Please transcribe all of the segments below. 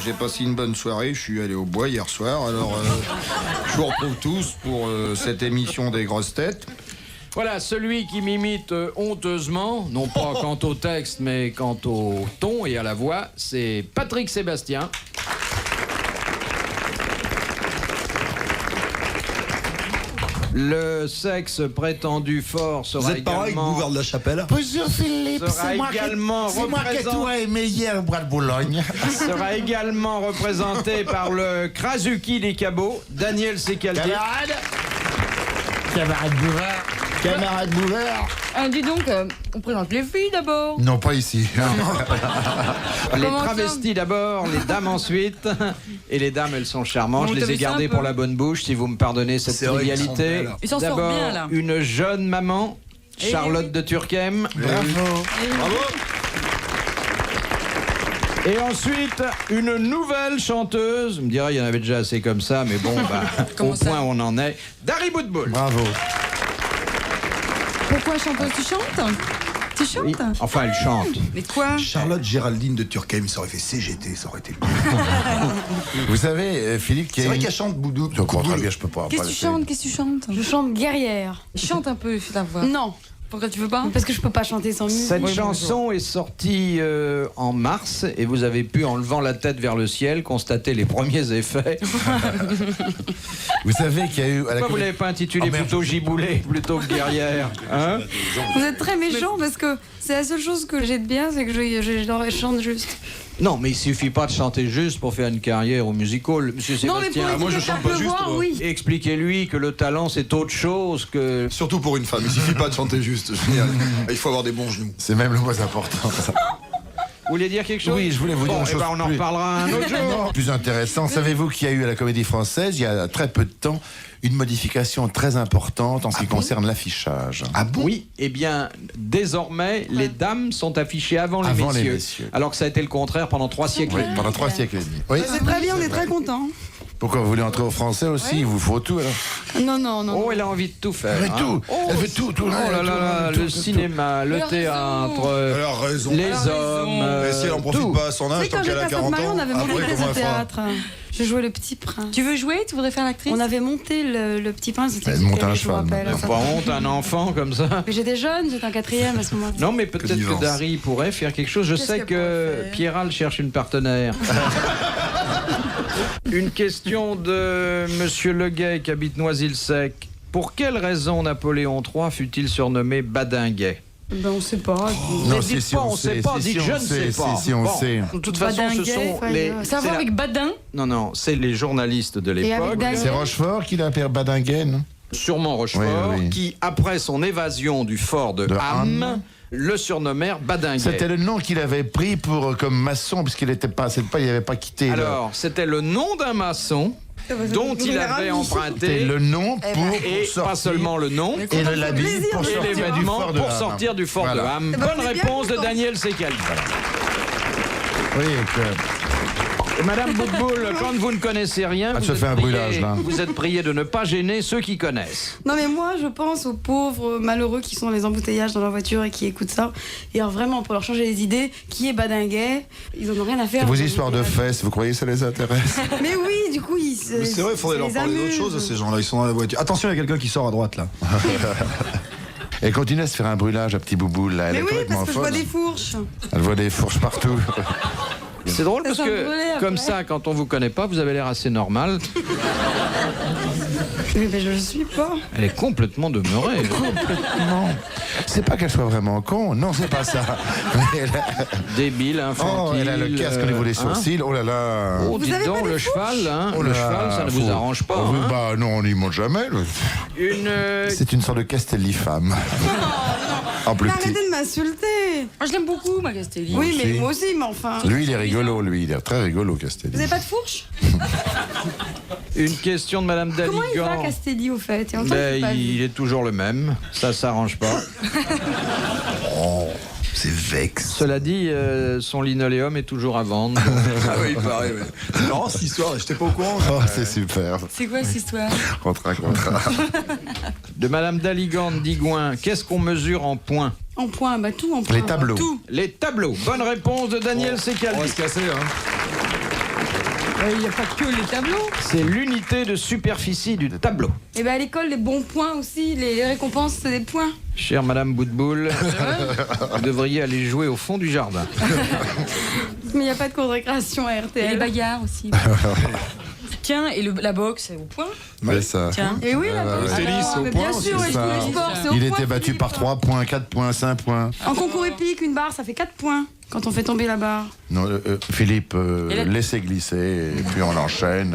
j'ai passé une bonne soirée. Je suis allé au bois hier soir. Alors, je vous retrouve tous pour cette émission des grosses têtes. Voilà, celui qui m'imite honteusement, non pas quant au texte, mais quant au ton et à la voix, c'est Patrick Sébastien. Le sexe prétendu fort sera Vous êtes pareil que Bouvard de la Chapelle? Bonjour Philippe, Sera c'est moi que tu as aimé hier au Bois de Boulogne. sera également représenté par le Krasuki des Cabots, Daniel Secaldi. Camarade Bouvard. Camarade Bouvard. Dis donc, on présente les filles d'abord. Non, pas ici. Les Comment travestis d'abord, les dames ensuite. Et les dames, elles sont charmantes. Non, Je t'as les ai vu ça gardées un peu pour la bonne bouche, si vous me pardonnez cette C'est vrai qu'ils sont trivialité. belles. Ils s'en sortent D'abord, bien, là. une jeune maman, Eh Charlotte oui. de Turckheim. Bravo. Bravo. Et ensuite, une nouvelle chanteuse. On me dirait, il y en avait déjà assez comme ça, mais bon, bah, Comment au ça point où on en est. Dari Boudboul. Bravo. Pourquoi chanteuse? Tu chantes? Tu chantes? Oui. Enfin, elle chante. Mais quoi? Charlotte Géraldine de Turckheim, ça aurait fait CGT, ça aurait été le Vous savez, Philippe, qui C'est a vrai une... qu'elle chante Boudou. Je crois très bien, je peux pas. Qu'est-ce que tu chantes? Qu'est-ce que tu chantes? Je chante guerrière. Chante un peu, fais ta voix. Non, Pourquoi tu veux pas? parce que je peux pas chanter sans musique. Cette Oui, chanson est sortie en mars et vous avez pu, en levant la tête vers le ciel, constater les premiers effets. Vous savez qu'il y a eu... à la Pourquoi vous comédie- l'avez pas intitulé Oh, merde. plutôt Giboulé plutôt que guerrière, hein? Vous êtes très méchant parce que c'est la seule chose que j'ai de bien, c'est que je chante juste. Non, mais il suffit pas de chanter juste pour faire une carrière au musical. Monsieur Non, mais Sébastien, pour moi, je éviter de chante pas faire juste, pleuvoir, moi. oui. expliquez-lui que le talent c'est autre chose que... Surtout pour une femme, il suffit pas de chanter juste. Il faut avoir des bons genoux. C'est même le moins important. ça. Vous voulez dire quelque chose? Oui, je voulais vous dire Bon, une eh chose ben, on en plus- reparlera un autre jour. Non, plus intéressant. Savez-vous qu'il y a eu à la Comédie Française, il y a très peu de temps, une modification très importante en ce qui concerne l'affichage. Ah bon? Oui, eh bien, désormais, les dames sont affichées avant les Avant les messieurs. messieurs. Alors que ça a été le contraire pendant 3 siècles. Oui, pendant 3 siècles et demi. Oui. C'est très bien, on est très contents. Pourquoi vous voulez entrer au français aussi? Il vous faut tout alors. Non, non, non. Oh, elle a envie de tout faire. Elle fait hein. tout. Oh, Elle fait tout. Oh là là là, le cinéma, le Elle a raison. théâtre, Elle a raison. les Elle a hommes. raison. Mais si elle en profite tout. pas à son Tu âge, sais, tant quand qu'elle j'étais a à 40 Sainte-Marie, ans, on avait monté après, une pièce comment de elle fera? théâtre. Je jouais le petit prince. Tu veux jouer? Tu voudrais faire l'actrice? On avait monté le petit prince. C'était Elle monte super, un je me cheval, rappelle. Pas honte, un enfant comme ça. Mais j'étais jeune, j'étais en 4e à ce moment-là. Non, mais peut-être Connivence. que Dari pourrait faire quelque chose. Je Qu'est-ce sais qu'elle que pourrait faire Pierral cherche une partenaire. Une question de Monsieur Leguet qui habite Noisy-le-Sec. Pour quelle raison Napoléon III fut-il surnommé Badinguet? Ben, on sait pas. Non, Ne dites pas, on sait pas, si, dites si, je on ne sais sait, pas. si, on Bon, sait. De toute façon, ce Badinguet, sont fallait- les... Ça va c'est la- avec Badin? Non, c'est les journalistes de avec l'époque. Dinguet. C'est Rochefort qui l'a appelé Badinguet, non? Sûrement Rochefort, Oui, oui. qui, après son évasion du fort de De Ham, Ham. le surnommèrent Badinguet. C'était le nom qu'il avait pris pour comme maçon, puisqu'il n'était pas, il n'avait pas quitté. Alors, c'était le nom d'un maçon dont il avait C'était emprunté, le nom pour et sortir. pas seulement le nom, Et le l'habit pour et sortir du l'événement fort de pour Ham. sortir du fort de Voilà. Ham. ben, Bonne c'est bien réponse de content. Daniel Secaldi. Oui, que... Et Madame Boutboul, quand vous ne connaissez rien, Elle vous se êtes fait un priée- brûlage, là. vous êtes prié de ne pas gêner ceux qui connaissent. Non mais moi je pense aux pauvres malheureux qui sont dans les embouteillages dans leur voiture et qui écoutent ça. Et alors vraiment pour leur changer les idées, qui est Badinguet? Ils en ont rien à faire. Vos histoires de fesses, vous croyez que ça les intéresse? Mais oui, du coup ils se. Mais c'est vrai, il faudrait ça leur les parler d'autre amuse. chose, ces gens-là. Ils sont dans la voiture. Attention, il y a quelqu'un qui sort à droite, là. Elle continue à se faire un brûlage à petit boubou, là. Elle Mais est oui, complètement parce que je vois folle. des fourches. Elle voit des fourches partout. C'est drôle parce Ça va que, brûler après. comme ça, quand on vous connaît pas, vous avez l'air assez normal. Mais je le suis pas. Elle est complètement demeurée. Non, c'est pas qu'elle soit vraiment con, non, c'est pas ça. Mais elle a... Débile, infantile. Oh, elle a le casque au niveau des sourcils, oh là là. Oh, dites avez donc, pas des le cheval, hein, Oh le là, cheval, ça ne vous faut- arrange pas. Oh, oui, hein. bah non, on n'y monte jamais. là. C'est une sorte de Castelli-femme. En plus Mais petit. arrêtez de m'insulter. Moi, je l'aime beaucoup, ma Castelli. Oui, mais aussi. moi aussi, mais enfin. Lui, il est rigolo, lui. Il est très rigolo, Castelli. Vous avez pas de fourche? Une question de Madame Comment il va Daligan. Castelli au fait? Il y a longtemps que je l'ai pas vu. Il est toujours le même, ça s'arrange pas. C'est vexe. Cela dit, son linoléum est toujours à vendre. Ah oui, il paraît, oui. C'est marrant cette histoire, j'étais pas au courant. Oh, c'est super. C'est quoi cette histoire? Contrat. De Madame Daligan de Digoin, qu'est-ce qu'on mesure en points? En point, bah tout en point. Les tableaux. Tout. Les tableaux. Bonne réponse de Daniel Secaldi. On va se casser, hein. Il n'y a pas que les tableaux. C'est l'unité de superficie du tableau. Et ben à l'école, les bons points aussi, les récompenses, c'est des points. Chère Madame Boutboul, vous devriez aller jouer au fond du jardin. Mais il n'y a pas de cours de récréation à Et RTL. les bagarres aussi. Tiens, et la boxe, c'est au point. Ouais, ça. Tiens. Et oui, la boxe. Le tennis, alors, au mais point bien sûr, aussi, et ça. tous les sports, c'est au Il point, était battu Philippe. par 3 points, 4 points, 5 points. En concours épique, une barre, ça fait 4 points quand on fait tomber la barre. Non, Philippe, Et la- laissez glisser, et puis on enchaîne.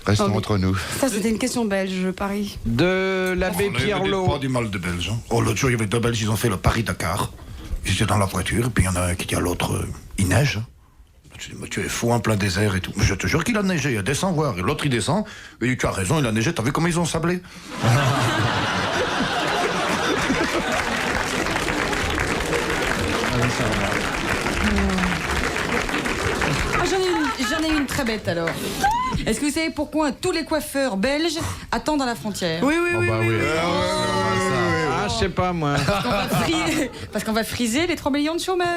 Restons Oh, mais- entre nous. Ça, c'était une question belge, je parie. De l'abbé Pierrelot. Pas du mal de Belges. Hein. Oh, l'autre jour, il y avait 2 Belges, ils ont fait le Paris-Dakar. Ils étaient dans la voiture, et puis il y en a un qui dit à l'autre, il neige. Je dis, mais tu es fou en plein désert et tout. Mais je te jure qu'il a neigé, il descend voir. Et l'autre, il descend, et il dit, tu as raison, il a neigé, t'as vu comment ils ont sablé? Ah, j'en ai une très bête alors. Est-ce que vous savez pourquoi tous les coiffeurs belges attendent à la frontière? Oui, oui, Oh, oui. bah oui. Ah, je sais pas moi. Parce qu'on va friser les 3 millions de chômeurs.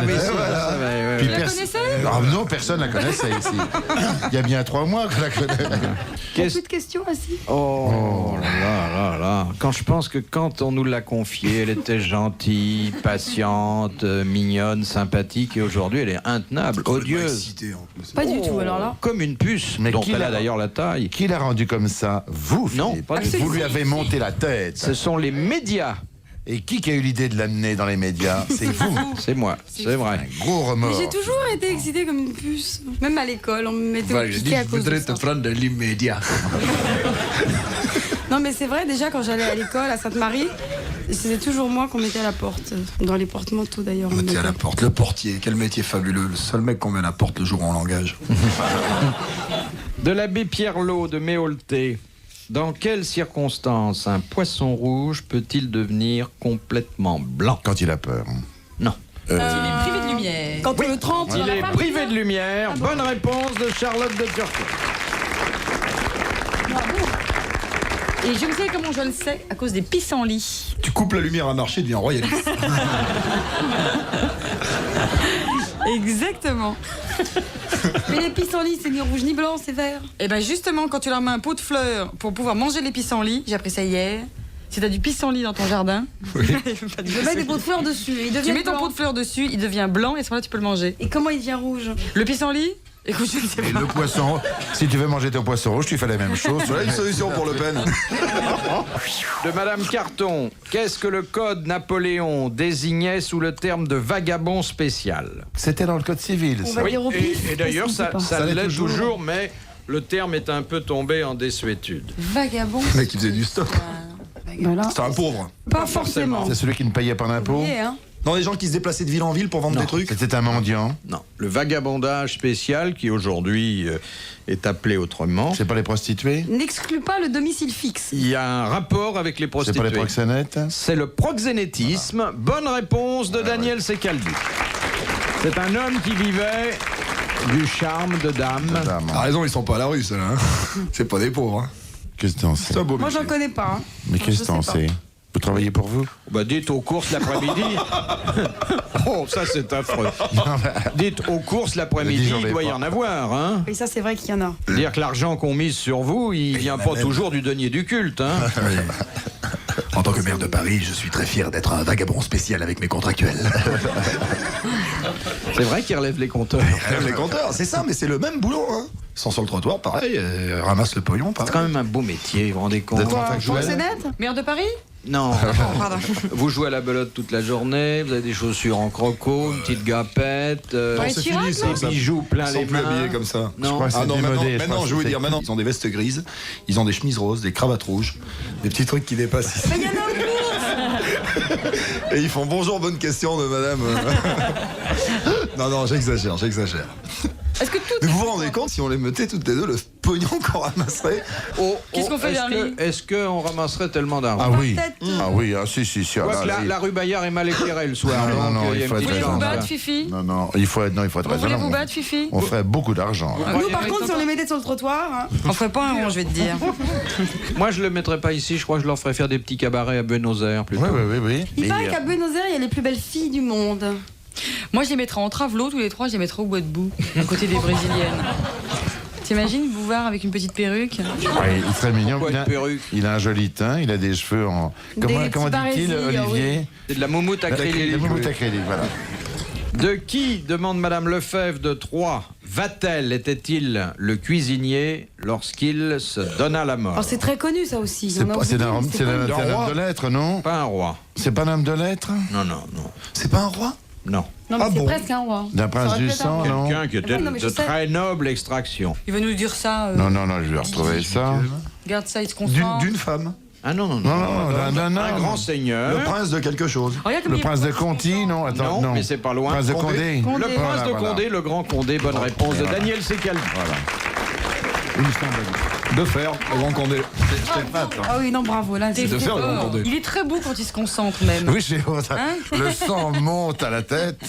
Mais si, ça va, ouais, Puis ouais. la pers- connaissez? Ah, non, personne la connaissait ici. Il y a bien 3 mois que la connaît. Il y a Qu'est-ce- plus de questions, assis. Oh là là. Quand je pense que quand on nous l'a confiée, elle était gentille, patiente, mignonne, sympathique, et aujourd'hui elle est intenable, odieuse, Pas du tout, alors là. comme une puce, Mais dont qui elle l'a- a d'ailleurs la taille. Qui l'a rendu comme ça? Vous, Non, Philippe. pas du Vous tout. lui avez monté la tête. Ce sont les médias. Et qui a eu l'idée de l'amener dans les médias? C'est vous. C'est moi, c'est vrai. Gros Mais remords. j'ai toujours été excitée comme une puce. Même à l'école, on me mettait au piquet à cause de ça. prendre de l'immédiat. Non, mais c'est vrai, déjà, quand j'allais à l'école à Sainte-Marie, c'était toujours moi qu'on mettait à la porte. Dans les porte-manteaux, d'ailleurs. on On était à la mettait. porte. Le portier, quel métier fabuleux. Le seul mec qu'on met à la porte le jour où on l'engage. De l'abbé Pierrelot de Méolté. Dans quelles circonstances un poisson rouge peut-il devenir complètement blanc? Quand il a peur. Non. Il est privé de lumière. Quand on le trempe dans Il la est farine. privé de lumière. Bonne réponse de Charlotte de Turquie. Et je ne sais comment je le sais, à cause des pissenlits. Tu coupes la lumière à marcher, devient royaliste. Exactement. Mais les pissenlits, c'est ni rouge ni blanc, c'est vert. Et bien justement, quand tu leur mets un pot de fleurs pour pouvoir manger les pissenlits, j'ai appris ça hier, si t'as du pissenlit dans ton jardin, Je mets des pots de fleurs dessus. Il devient tu mets ton blanc. pot de fleurs dessus, il devient blanc et à ce moment-là tu peux le manger. Et comment il devient rouge? Le pissenlit? Écoute, je ne sais Et pas. le poisson, si tu veux manger ton poisson rouge, tu fais la même chose. Voilà une solution pour Le Pen. De Madame Carton. Qu'est-ce que le code Napoléon désignait sous le terme de vagabond spécial? C'était dans le code civil, On ça. va dire au pif. Et d'ailleurs, parce qu'on ça, sait pas. ça Ça l'est l'est toujours. toujours, mais le terme est un peu tombé en désuétude. Vagabond. Le mec qui faisait du stop. Voilà. C'est un pauvre. Pas forcément. C'est celui qui ne payait pas d'impôts. Oui, hein. Non, les gens qui se déplaçaient de ville en ville pour vendre des trucs. C'était un mendiant. Non, le vagabondage spécial qui aujourd'hui est appelé autrement. C'est pas les prostituées. N'exclut pas le domicile fixe. Il y a un rapport avec les C'est pas les prostituées. proxénètes. C'est le proxénétisme. Bonne réponse de Daniel Secaldi. C'est un homme qui vivait du charme de dame. Madame. T'as raison, ils sont pas à la rue, ceux-là. Hein. C'est pas des pauvres. Hein. Qu'est-ce que t'en sais? C'est un beau Moi, métier. j'en connais pas. Hein. Mais qu'est-ce Je que t'en sais pas. sais? Vous travaillez pour vous? Bah, dites aux courses l'après-midi. Oh, ça c'est affreux. Dites aux courses l'après-midi, Dis, j'en il ai doit y pas. en avoir. Hein. Et ça, c'est vrai qu'il y en a. Dire que l'argent qu'on mise sur vous, il vient pas toujours du denier du culte. Hein. En tant que maire de Paris, je suis très fier d'être un vagabond spécial avec mes contractuels. C'est vrai qu'il relève les compteurs. Les compteurs, c'est ça, mais c'est le même boulot. Hein. Ils sont sur le trottoir, pareil, ramassent le pognon, C'est pareil. quand même un beau métier, vous vous rendez compte? D'être Quoi, contractuel. proxénète? Maire de Paris? Non. Pardon. Vous jouez à la belote toute la journée, vous avez des chaussures en croco, une petite gapette, Ouais, C'est Chirac, fini, ça. des bijoux plein Ils sont les plus mains. habillés comme ça. Je Non. crois que c'est Ah non, démodé, maintenant, je maintenant, crois je que veux c'est dire, maintenant, ils ont des vestes grises, ils ont des chemises roses, des cravates rouges, des petits trucs qui dépassent ici. Mais il y en a au bourse. Et ils font bonjour, bonne question de madame. Non, j'exagère. Est-ce que tout... Mais vous vous rendez compte si on les mettait toutes les deux, le pognon qu'on ramasserait? Qu'est-ce qu'on fait, Verly? Est-ce qu'on ramasserait tellement d'argent? Ah oui. Tête. Ah oui, ah si. Ah, Quoique là, la, là, la rue Bayard est mal éclairée le soir. Non, donc, non, il y a il faut une être petite Voulez-vous chance, battre, là. Fifi? Non, il faut être Vous voulez raisonnable. vous battre, Fifi? On ferait beaucoup d'argent. Nous, par contre, si on les mettait sur le trottoir, hein, On ferait pas un rond, je vais te dire. Moi, je le mettrais pas ici. Je crois que je leur ferais faire des petits cabarets à Buenos Aires plutôt. Oui. il Mais, paraît qu'à Buenos Aires, il y a les plus belles filles du monde. Moi, je les mettrais en travelot, tous les trois, je les mettrais au bois de boue, à côté des Brésiliennes. T'imagines Bouvard avec une petite perruque? Ouais, il serait mignon. Pourquoi une perruque? Il a un joli teint, il a des cheveux en. Comment dit-il, barésies, Olivier? C'est de la moumoute acrylique. Des moumoutes acryliques, voilà. De qui, demande Madame Lefebvre de Troyes, Vatel était-il le cuisinier lorsqu'il se donna la mort? Oh, c'est très connu ça aussi. C'est un homme de lettres, non? Pas un roi. C'est pas un homme de lettres? Non. C'est pas un roi? Non. Non, mais Ah c'est bon? presque un roi. D'un prince Ça aurait du pu être un sang, roi. non? Quelqu'un qui était non, mais de je sais. très noble extraction. Il va nous dire ça. Non, je vais retrouver ça. Regarde ça, il se concentre. D'une femme. Ah non. Non, d'un Un homme. grand seigneur. Le prince de quelque chose. Regarde comme Le il est prince de content. Conti, non? Attends, Non, mais c'est pas loin. Prince de Condé. Condé. Le prince de Condé, le grand Condé, bonne réponse de Daniel Secaldi. De fer, le grand Condé. Ah oui, non, bravo. Là, T'es c'est de faire le fort. Grand Condé. Il est très beau quand il se concentre même. Oui, Hein le sang monte à la tête.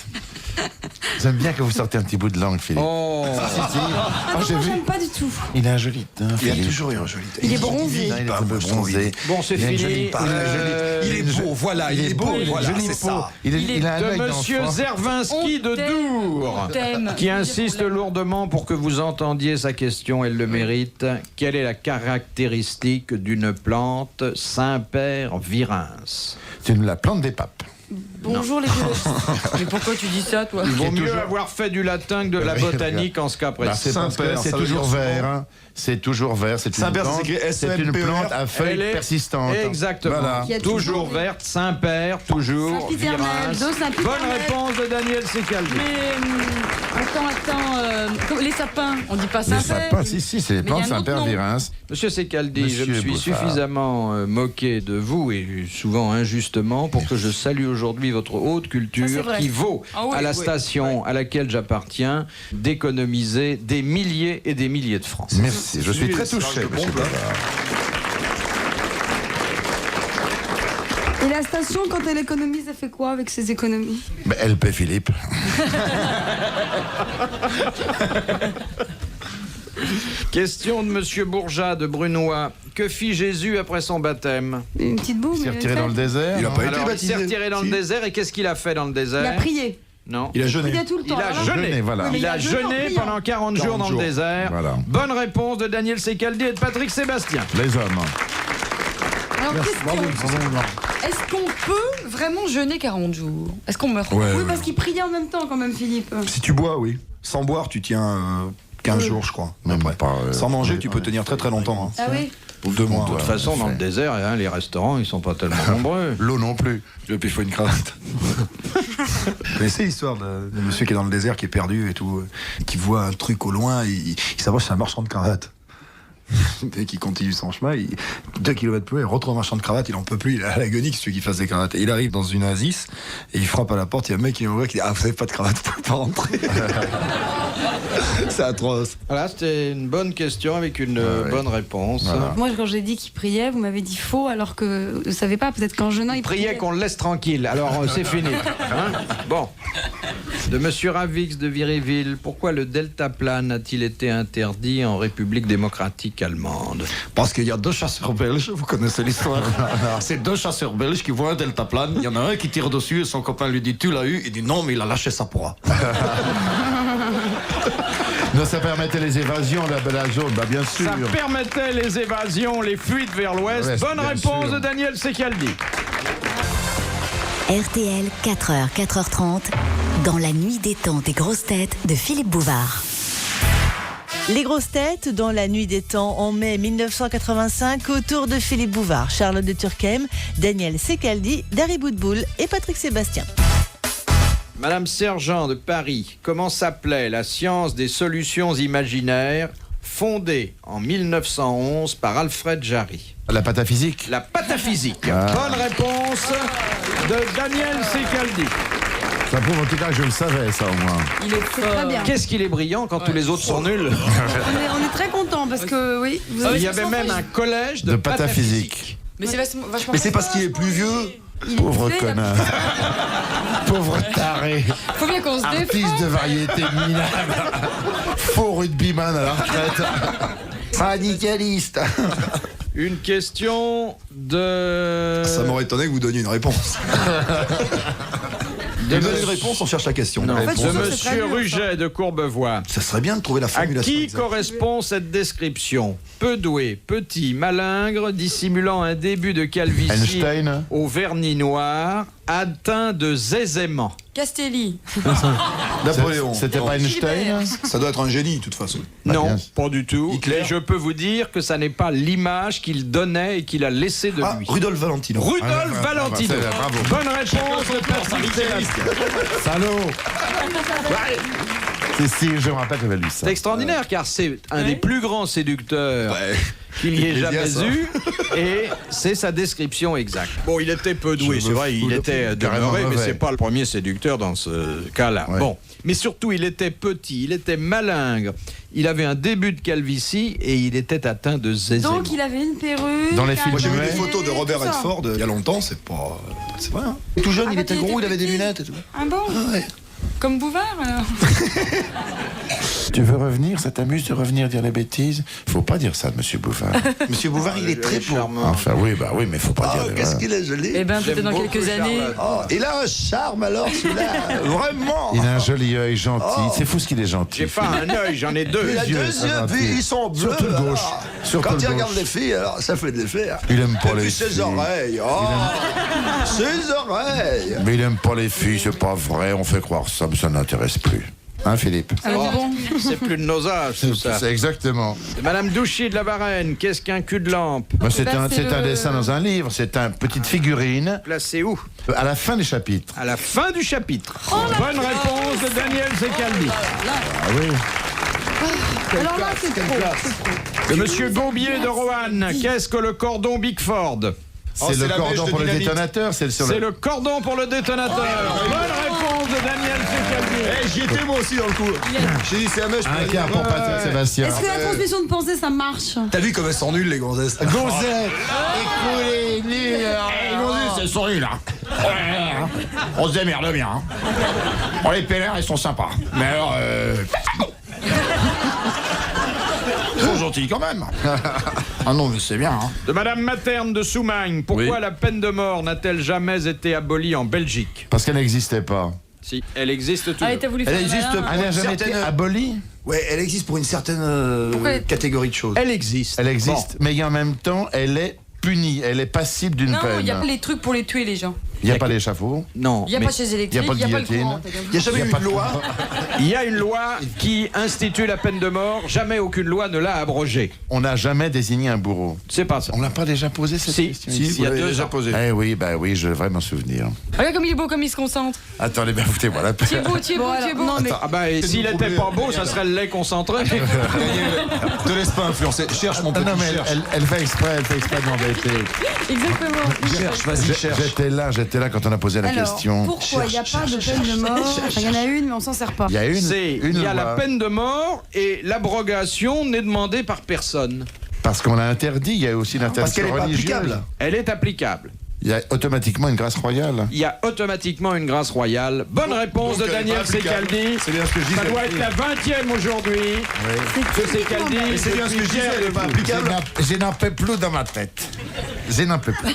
J'aime bien que vous sortez un petit bout de langue, Philippe. Oh, Ah, j'ai non, vu. j'aime pas du tout. Il a un joli teint, Il a Philippe. toujours eu un joli teint. Il est bronzé. Il est un peu bronzé. bon, c'est Il a une jolie fini. part. Il est beau, voilà, il est beau, voilà, Jolie c'est peau. ça. Il a un œil De Monsieur d'enfant. Zervinski On de t'aime, Dour, on t'aime. qui insiste lourdement pour que vous entendiez sa question, elle le mérite. Quelle est la caractéristique d'une plante Saint-Père virens? C'est la plante des papes. Bonjour les biologistes. Mais pourquoi tu dis ça, toi Il vaut mieux toujours- avoir fait du latin que de la botanique en ce cas précis. C'est parce que Saint-Père, c'est ça veut toujours dire vert. Hein. C'est toujours vert. C'est une Saint-Père, ça plante. s'écrit C'est une S-E-M-P-E-R. plante à Elle feuilles est- persistantes. Exactement. Voilà. Qui a Toujours toujours verte, Saint-Père, toujours Saint-Piternel, virens. dos Saint-Piternel. Bonne réponse de Daniel Secaldi. Mais attends, les sapins, on dit pas Les Saint-Père. sapins, si, c'est les Mais il y a plantes un autre Saint-Père nom. virens. Monsieur Secaldi, je me Monsieur suis Bouffard. suffisamment moqué de vous, et souvent injustement, pour que je salue aujourd'hui votre haute Ça, culture c'est vrai. qui vaut Ah oui, à la oui, station à laquelle j'appartiens d'économiser des milliers et des milliers de francs. Merci, je suis très touché, monsieur Bavard. Et la station, quand elle économise, elle fait quoi avec ses économies? Elle paie Philippe. Question de Monsieur Bourgeat de Brunois. Que fit Jésus après son baptême? Une petite boum. Il s'est il a retiré fait. dans le désert. Il a non pas été Alors, il baptisé. s'est retiré dans le Si. désert, et qu'est-ce qu'il a fait dans le désert? Il a prié. Non. Il a Il jeûné. a tout le Il temps. a alors. jeûné, voilà. Oui, mais Il a jeûné en jeûné priant. pendant 40 jours 40 dans jours. le désert. Voilà. Bonne réponse de Daniel Secaldi et de Patrick Sébastien. Les hommes. Alors, est-ce qu'on peut vraiment jeûner 40 jours? Est-ce qu'on meurt? Ouais, Oui, ouais. parce qu'il priait en même temps quand même, Philippe. Si tu bois, oui. Sans boire, tu tiens 15 jours, je crois. Même Après. pas, Sans manger, tu peux tenir très très longtemps. Ah oui. Ou 2 mois. De toute façon, dans le désert, hein, les restaurants, ils sont pas tellement nombreux. L'eau non plus. Et puis il faut une cravate. Mais c'est l'histoire de monsieur qui est dans le désert, qui est perdu et tout, qui voit un truc au loin, il s'approche, c'est un marchand de cravates. Et qui continue son chemin, 2 kilomètres plus loin, il retrouve un marchand de cravates, il en peut plus, il a l'agonie que celui qui fasse des cravates. Et il arrive dans une oasis et il frappe à la porte, il y a un mec qui ouvre qui dit: ah, vous avez pas de cravate, vous pouvez pas rentrer. C'est atroce. Voilà, c'était une bonne question avec une bonne réponse. Voilà. Moi, quand j'ai dit qu'il priait, vous m'avez dit faux, alors que vous savez pas, peut-être qu'en jeûnant, il Priez qu'on le laisse tranquille. Alors, c'est fini. Hein, bon. De Monsieur Ravix de Viréville, pourquoi le deltaplane a-t-il été interdit en République démocratique allemande? Parce qu'il y a 2 chasseurs belges, vous connaissez l'histoire. C'est 2 chasseurs belges qui voient un deltaplane. Il y en a un qui tire dessus et son copain lui dit: tu l'as eu? Il dit: non, mais il a lâché sa proie. Non, ça permettait les évasions, la zone, bah bien sûr. Ça permettait les évasions, les fuites vers l'ouest. Ouais, Bonne bien réponse sûr. de Daniel Secaldi. RTL, 4h, 4h30, dans la nuit des temps des grosses têtes de Philippe Bouvard. Les grosses têtes dans la nuit des temps en mai 1985 autour de Philippe Bouvard, Charlotte de Turckheim, Daniel Secaldi, Dari Boudboul et Patrick Sébastien. Madame Sergent de Paris, comment s'appelait la science des solutions imaginaires fondée en 1911 par Alfred Jarry? La pataphysique. La pataphysique. Bonne réponse de Daniel Secaldi. Ça prouve en tout cas que je le savais, ça au moins. Il est C'est très bien. Qu'est-ce qu'il est brillant quand tous les autres sont nuls. On est très contents parce que, oui, vous avez Il y avait même un collège de, De pataphysique. pataphysique. Mais c'est vachement. Mais c'est parce qu'il est plus vieux. Pauvre fait la- connard. Pauvre taré. Faut bien qu'on se défende. Artiste de variété minable. Faux rugbyman à la retraite. Radicaliste. Une question de Ça m'aurait étonné que vous donniez une réponse. Il donne une réponse, on cherche la question. Non, La fait, réponse. de c'est très Monsieur dur, ça. Ruget de Courbevoie. Ça serait bien de trouver la À formulation. qui exacte. correspond cette description? Peu doué, petit, malingre, dissimulant un début de calvitie Einstein. au vernis noir, atteint de zézément. Castelli. Napoléon. C'était pas Einstein? Ça doit être un génie, de toute façon. Non, bien. pas du tout. Hitler. Mais je peux vous dire que ça n'est pas l'image qu'il donnait et qu'il a laissé de Ah, lui. Rudolf Valentino. Rudolf Valentino. Bravo. Bonne réponse de Patrick. Salaud. Si, je me rappelle que j'avais lu ça. C'est extraordinaire car c'est un des plus grands séducteurs qu'il y ait Il est bien, jamais ça. eu et c'est sa description exacte. Bon, il était peu doué, Je c'est me vrai, fous il de- était carrément demeuré, mais mauvais. c'est pas le premier séducteur dans ce cas-là. Ouais. Bon, mais surtout, il était petit, il était malingre, il avait un début de calvitie et il était atteint de zézément. Donc il avait une perruque. Dans les films Moi j'ai vu Ouais. des photos de Robert tout ça. Redford il y a longtemps, c'est pas. C'est vrai, hein. Tout jeune, Ah, il bah, était il gros, était il avait des petit. lunettes et tout. Ah bon? Ah ouais. Comme Bouvard, alors. Tu veux revenir? Ça t'amuse de revenir dire les bêtises? Faut pas dire ça de Monsieur Bouvard. Monsieur Bouvard, il est très beau. Enfin, oui, mais faut pas Ah, dire. qu'est-ce qu'il est joli. Eh ben, peut-être dans beaucoup quelques années. Charlotte. Oh, il a un charme alors, celui-là. Vraiment. Il a un joli œil gentil. Oh. C'est fou ce qu'il est gentil. J'ai pas un œil, j'en ai deux. Il a deux yeux, yeux, ça va, puis puis- ils sont bleus. surtout le gauche. alors. Surtout Quand le il gauche. regarde les filles, alors ça fait de l'effet. hein. Il aime pas Et les puis ses filles. oreilles. Oh, ses oreilles. Mais il aime pas les filles, c'est pas vrai. On fait croire ça, mais ça n'intéresse plus. Hein, Philippe? Alors bon. C'est plus de nos âges, tout ça. C'est exactement. Madame Douchy de la Varenne, qu'est-ce qu'un cul de lampe? Moi, c'est Ben, un, c'est c'est un le- dessin dans un livre. C'est une petite figurine Placé où? à la fin des chapitres. À la fin du chapitre. Bonne réponse de Daniel Secaldi. Ah oui. Alors là, c'est trop. De Monsieur Gaubier de Roanne, qu'est-ce que le cordon Bigford? C'est c'est le la cordon mèche de pour le dynamite. détonateur. C'est C'est le cordon pour le détonateur. Bonne réponse de Daniel Secaldi. J'y étais moi aussi dans le coup. J'ai dit c'est un mèche. un quart pour Patrick Sébastien. Est-ce que la transmission de pensée, ça marche? T'as vu comme elles sont nulles les gonzesses. Gonzette, écoulez, Ils sont nuls, hein. On se démerde bien. Hein. Bon, les pèlerins, ils sont sympas. Mais alors, ils sont gentils quand même. Ah non, mais c'est bien. Hein. De Madame Materne de Soumagne, pourquoi la peine de mort n'a-t-elle jamais été abolie en Belgique? Parce qu'elle n'existait pas. Si, elle existe toujours. Ah, t'as voulu faire Elle le existe malin. pas. Elle n'a jamais été certaine- abolie. Ouais, elle existe pour une certaine Pourquoi- catégorie de choses. Elle existe. Elle existe, mais en même temps, elle est punie. Elle est passible d'une Non, peine. il n'y a pas les trucs pour les tuer, les gens. Il n'y a pas d'échafaud. Non. Il n'y a mais pas chaise électrique, y a pas de il n'y a pas le guillotine. courant. t'as Il n'y a jamais eu une loi. Il y a une loi qui institue la peine de mort. Jamais aucune loi ne l'a abrogée. On n'a jamais désigné un bourreau. C'est pas ça. On l'a pas déjà posé cette Si, question si, ici il y a Vous l'avez 2 déjà ans. posé. Eh oui, bah oui, je devrais m'en souvenir. Regarde comme il est beau, comme il se concentre. Attendez, ben foutez-moi la Tu es paix. beau, tu es beau, Bon, tu es beau. alors, non, mais Ah bah, et s'il était pas beau, ça serait le lait concentré. Te laisse pas influencer. Cherche mon Ah petit. non, mais cherche. elle fait exprès de m'embêter. Exactement. Cherche, vas-y, cherche. J'étais là quand on a posé la alors, question. pourquoi il n'y a pas de peine de mort? Enfin, il y en a une, mais on s'en sert pas. Il y a une Il y a la loi. peine de mort et l'abrogation n'est demandée par personne. Parce qu'on l'a interdit, il y a aussi Parce qu'elle l'interdiction est pas religieuse. applicable. Elle est applicable. Il y a automatiquement une grâce royale. Il y a automatiquement une grâce royale. Bonne réponse donc de elle est Daniel pas applicable. Secaldi. C'est bien ce que je Ça disais. doit être la 20e aujourd'hui. De Secaldi. Et c'est bien ce que je disais, elle est pas Je applicable. n'en peux plus dans ma tête. Je n'en peux plus.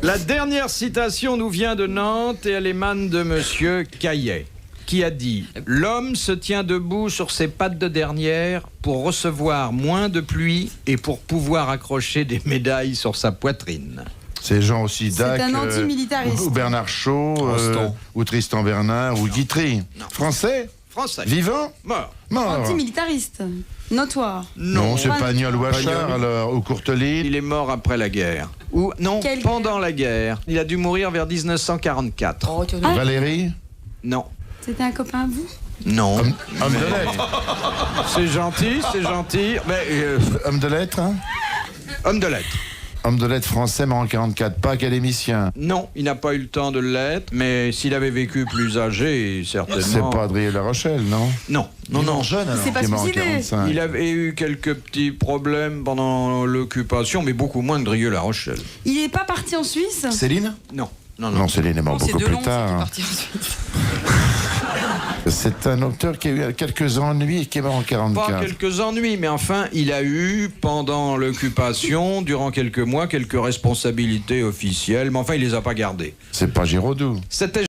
La dernière citation nous vient de Nantes et elle émane de Monsieur Caillet, qui a dit « L'homme se tient debout sur ses pattes de dernière pour recevoir moins de pluie et pour pouvoir accrocher des médailles sur sa poitrine. C'est Jean aussi C'est Dac, un antimilitariste. ou Bernard Shaw, Constant. ou Tristan Bernard, ou Guitry. Français, » Français. vivant, Mort. mort. Antimilitariste. Notoire. Non, c'est Pas- Pagnol ou Achard, Pagnol. alors, ou Courteline. Il est mort après la guerre. Ou non, Quelle pendant la guerre. Il a dû mourir vers 1944. Oh, tu Valérie, Non. C'était un copain à vous? Non. homme de lettres. C'est gentil, c'est gentil. Mais Homme de lettres, hein. homme de lettres. Homme de lettres français, mort en 44, pas académicien. Non, il n'a pas eu le temps de l'être, mais s'il avait vécu plus âgé, certainement. C'est pas Adrien La Rochelle, non? Non, non, non. jeune alors. C'est pas Qui est mort en suicidé. 45. Il avait eu quelques petits problèmes pendant l'occupation, mais beaucoup moins que Drieux-La Rochelle. Il n'est pas parti en Suisse? Céline. Non, non, non. Non, Céline est mort C'est beaucoup Delon plus qui est tard. parti ensuite. C'est un auteur qui a eu quelques ennuis et qui est mort en Pas 44. quelques ennuis, mais enfin, il a eu, pendant l'occupation, durant quelques mois, quelques responsabilités officielles, mais enfin, il les a pas gardées. C'est pas Giraudoux. C'était